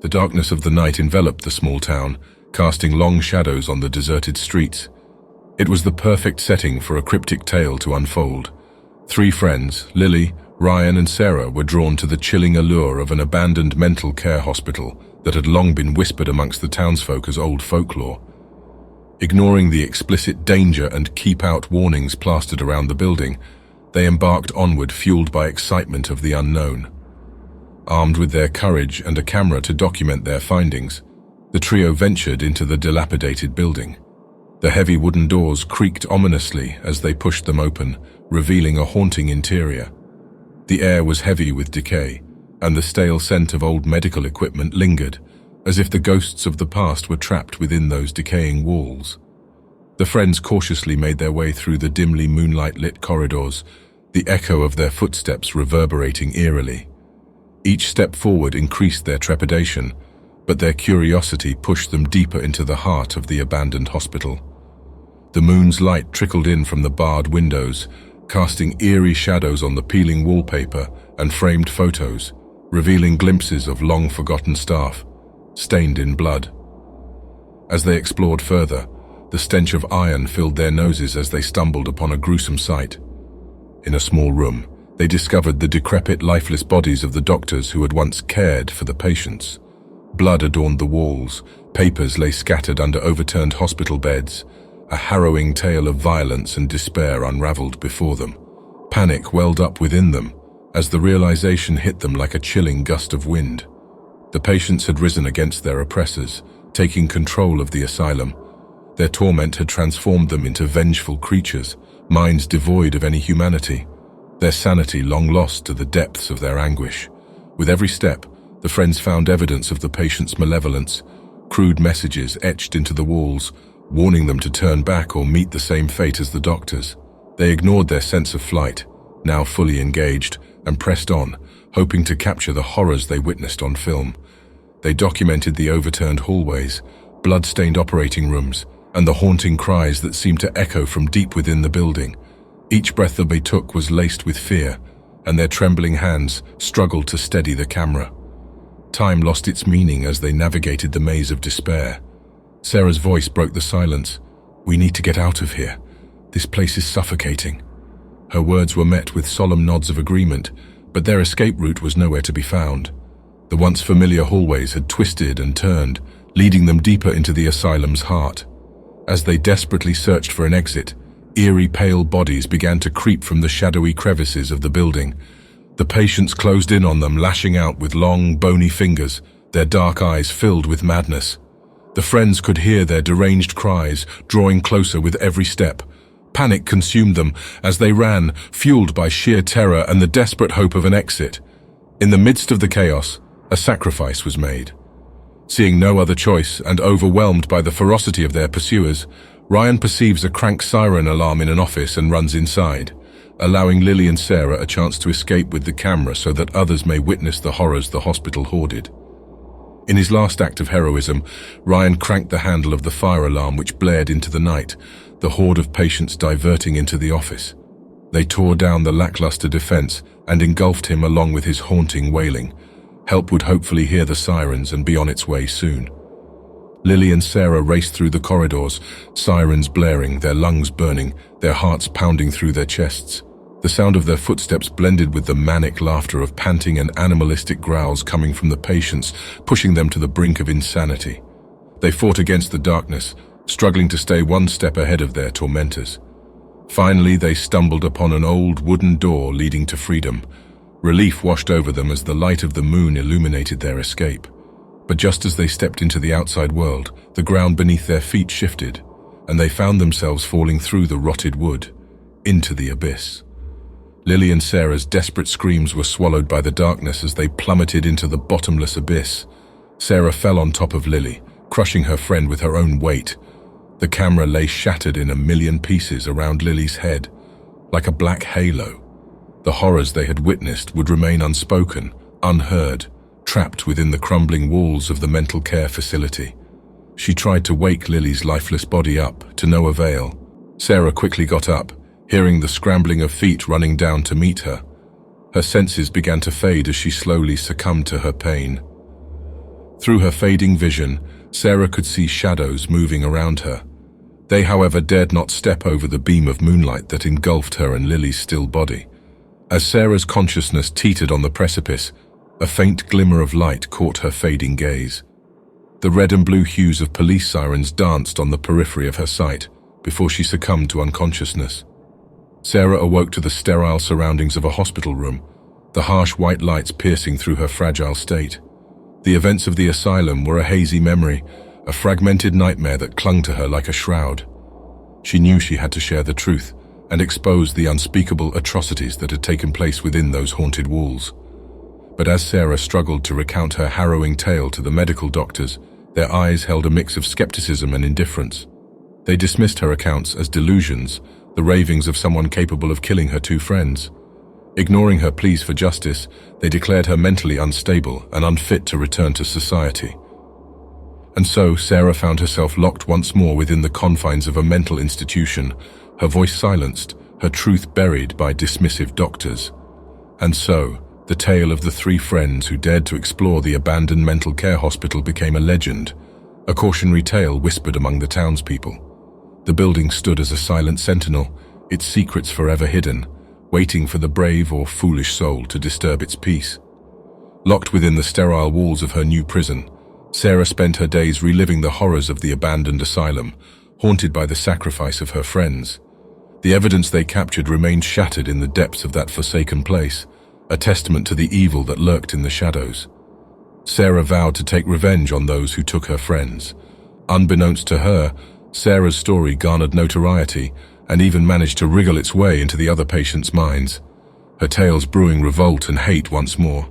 The darkness of the night enveloped the small town, casting long shadows on the deserted streets. It was the perfect setting for a cryptic tale to unfold. Three friends, Lily, Ryan and Sarah, were drawn to the chilling allure of an abandoned mental care hospital that had long been whispered amongst the townsfolk as old folklore. Ignoring the explicit danger and keep-out warnings plastered around the building, they embarked onward, fueled by excitement of the unknown. Armed with their courage and a camera to document their findings, the trio ventured into the dilapidated building. The heavy wooden doors creaked ominously as they pushed them open, revealing a haunting interior. The air was heavy with decay, and the stale scent of old medical equipment lingered, as if the ghosts of the past were trapped within those decaying walls. The friends cautiously made their way through the dimly moonlight-lit corridors, the echo of their footsteps reverberating eerily. Each step forward increased their trepidation, but their curiosity pushed them deeper into the heart of the abandoned hospital. The moon's light trickled in from the barred windows, casting eerie shadows on the peeling wallpaper and framed photos, revealing glimpses of long-forgotten staff, stained in blood. As they explored further, the stench of iron filled their noses as they stumbled upon a gruesome sight. In a small room, they discovered the decrepit, lifeless bodies of the doctors who had once cared for the patients. Blood adorned the walls, papers lay scattered under overturned hospital beds. A harrowing tale of violence and despair unraveled before them. Panic welled up within them as the realization hit them like a chilling gust of wind. The patients had risen against their oppressors, taking control of the asylum. Their torment had transformed them into vengeful creatures, minds devoid of any humanity, their sanity long lost to the depths of their anguish. With every step, the friends found evidence of the patients' malevolence, crude messages etched into the walls, warning them to turn back or meet the same fate as the doctors. They ignored their sense of flight, now fully engaged, and pressed on, hoping to capture the horrors they witnessed on film. They documented the overturned hallways, blood-stained operating rooms, and the haunting cries that seemed to echo from deep within the building. Each breath that they took was laced with fear, and their trembling hands struggled to steady the camera. Time lost its meaning as they navigated the maze of despair. Sarah's voice broke the silence. "We need to get out of here. This place is suffocating." Her words were met with solemn nods of agreement, but their escape route was nowhere to be found. The once familiar hallways had twisted and turned, leading them deeper into the asylum's heart. As they desperately searched for an exit, eerie pale bodies began to creep from the shadowy crevices of the building. The patients closed in on them, lashing out with long, bony fingers, their dark eyes filled with madness. The friends could hear their deranged cries, drawing closer with every step. Panic consumed them as they ran, fueled by sheer terror and the desperate hope of an exit. In the midst of the chaos, a sacrifice was made. Seeing no other choice and overwhelmed by the ferocity of their pursuers, Ryan perceives a crank siren alarm in an office and runs inside, allowing Lily and Sarah a chance to escape with the camera so that others may witness the horrors the hospital hoarded. In his last act of heroism, Ryan cranked the handle of the fire alarm which blared into the night, the horde of patients diverting into the office. They tore down the lackluster defense and engulfed him along with his haunting wailing. Help would hopefully hear the sirens and be on its way soon. Lily and Sarah raced through the corridors, sirens blaring, their lungs burning, their hearts pounding through their chests. The sound of their footsteps blended with the manic laughter of panting and animalistic growls coming from the patients, pushing them to the brink of insanity. They fought against the darkness, struggling to stay one step ahead of their tormentors. Finally, they stumbled upon an old wooden door leading to freedom. Relief washed over them as the light of the moon illuminated their escape. But just as they stepped into the outside world, the ground beneath their feet shifted, and they found themselves falling through the rotted wood, into the abyss. Lily and Sarah's desperate screams were swallowed by the darkness as they plummeted into the bottomless abyss. Sarah fell on top of Lily, crushing her friend with her own weight. The camera lay shattered in a million pieces around Lily's head, like a black halo. The horrors they had witnessed would remain unspoken, unheard, trapped within the crumbling walls of the mental care facility. She tried to wake Lily's lifeless body up, to no avail. Sarah quickly got up, hearing the scrambling of feet running down to meet her. Her senses began to fade as she slowly succumbed to her pain. Through her fading vision, Sarah could see shadows moving around her. They, however, dared not step over the beam of moonlight that engulfed her and Lily's still body. As Sarah's consciousness teetered on the precipice, a faint glimmer of light caught her fading gaze. The red and blue hues of police sirens danced on the periphery of her sight before she succumbed to unconsciousness. Sarah awoke to the sterile surroundings of a hospital room, the harsh white lights piercing through her fragile state. The events of the asylum were a hazy memory, a fragmented nightmare that clung to her like a shroud. She knew she had to share the truth and expose the unspeakable atrocities that had taken place within those haunted walls. But as Sarah struggled to recount her harrowing tale to the medical doctors, their eyes held a mix of skepticism and indifference. They dismissed her accounts as delusions, the ravings of someone capable of killing her two friends. Ignoring her pleas for justice, they declared her mentally unstable and unfit to return to society. And so, Sarah found herself locked once more within the confines of a mental institution, her voice silenced, her truth buried by dismissive doctors. And so, the tale of the three friends who dared to explore the abandoned mental care hospital became a legend, a cautionary tale whispered among the townspeople. The building stood as a silent sentinel, its secrets forever hidden, waiting for the brave or foolish soul to disturb its peace. Locked within the sterile walls of her new prison, Sarah spent her days reliving the horrors of the abandoned asylum, haunted by the sacrifice of her friends. The evidence they captured remained shattered in the depths of that forsaken place, a testament to the evil that lurked in the shadows. Sarah vowed to take revenge on those who took her friends. Unbeknownst to her, Sarah's story garnered notoriety and even managed to wriggle its way into the other patients' minds, her tales brewing revolt and hate once more.